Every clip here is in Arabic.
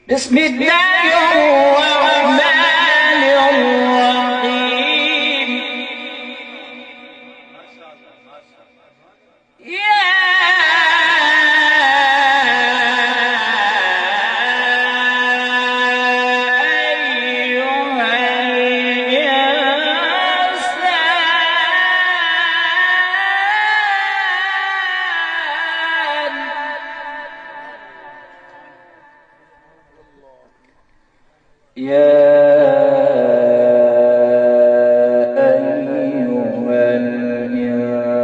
بسم الله الرحمن الرحيم. يا أيها الإنسان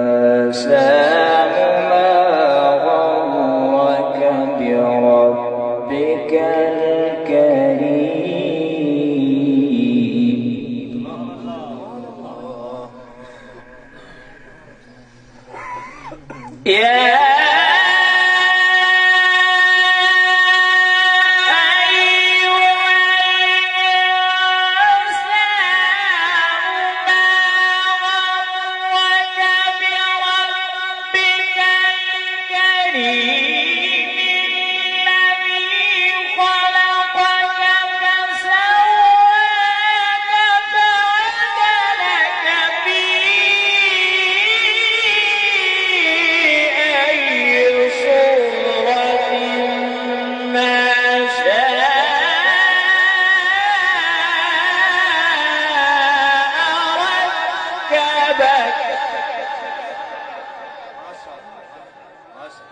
ما غرك بربك الكريم. يا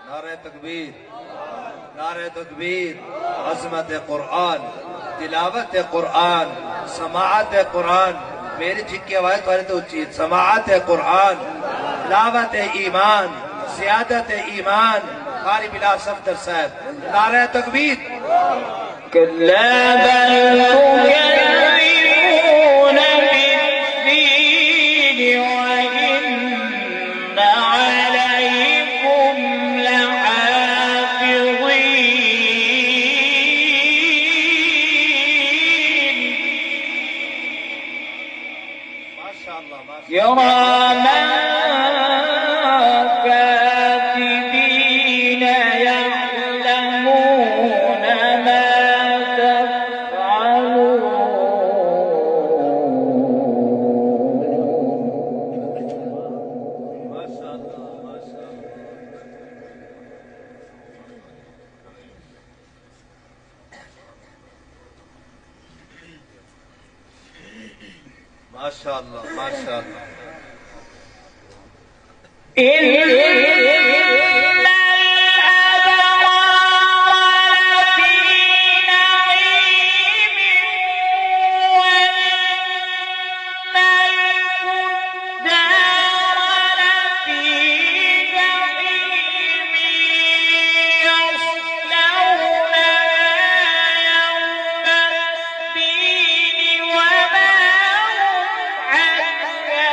नारे तकबीर, नारे तकबीर। अज़मत कुरान, तिलावत कुरान, समाअत कुरान। मेरी जिक्की आवाज़ तुम्हारी तो उच्ची। समाअत कुरान, तिलावत ईमान, सियादत ईमान। कारी बिला सफदर साहब, नारे तकबीर। كلا بل تكذبون بالدين وإن عليكم لحافظين ما شاء الله، ما شاء الله। كراما كاتبين يعلمون ما تفعلون. ما شاء الله، ما شاء الله. ما شاء الله، ما شاء الله. إن الأبرار لفي نعيم وإن الفجار لفي جحيم يصلونها يوم الدين وما هم عنها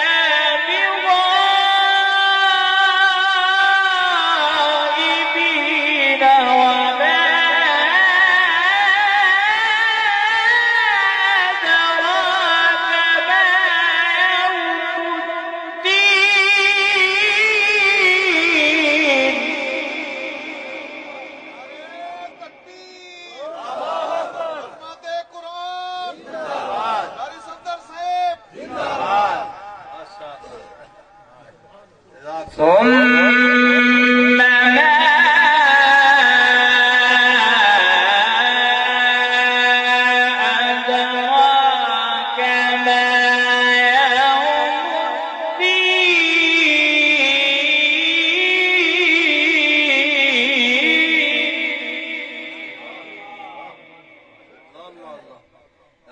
بغائبين وما أدراك ما يوم الدين. ثم ما أدراك ما يوم الدين.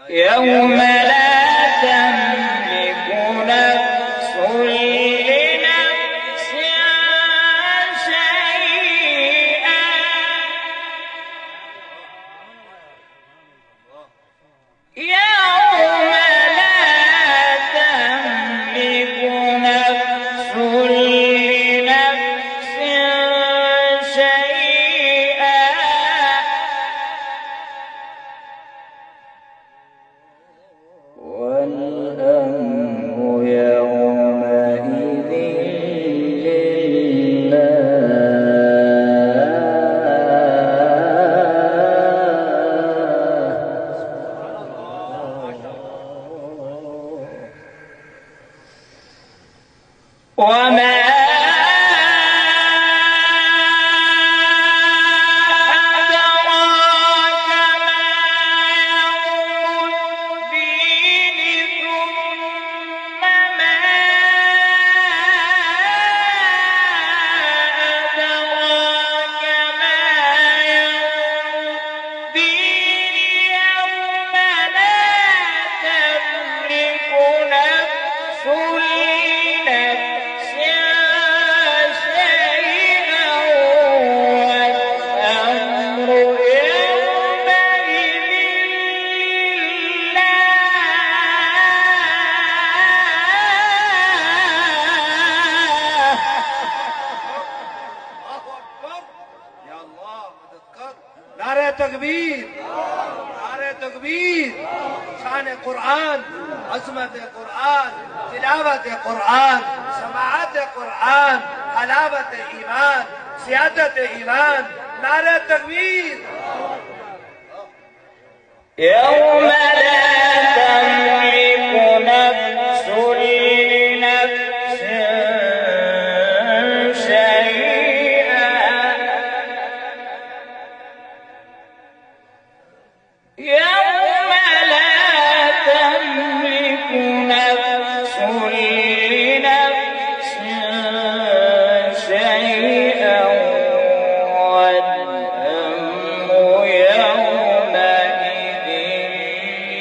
يوم لا تملك نفس لنفس شيئا يوم لا تملك نفس لنفس شيئا تكبير نعرہ تكبير شان قرآن عظمت قرآن تلاوت قرآن سماعت قرآن حلاوت ایمان سیادت ایمان نعرہ تكبير يوم لا تملك نفس لنفس شيئا يوم لا تملك نفس لنفس شيئا والأمر يومئذ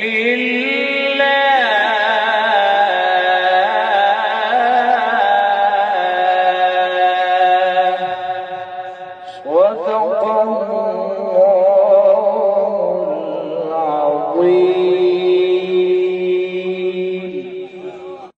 لله صدق الله العظيم.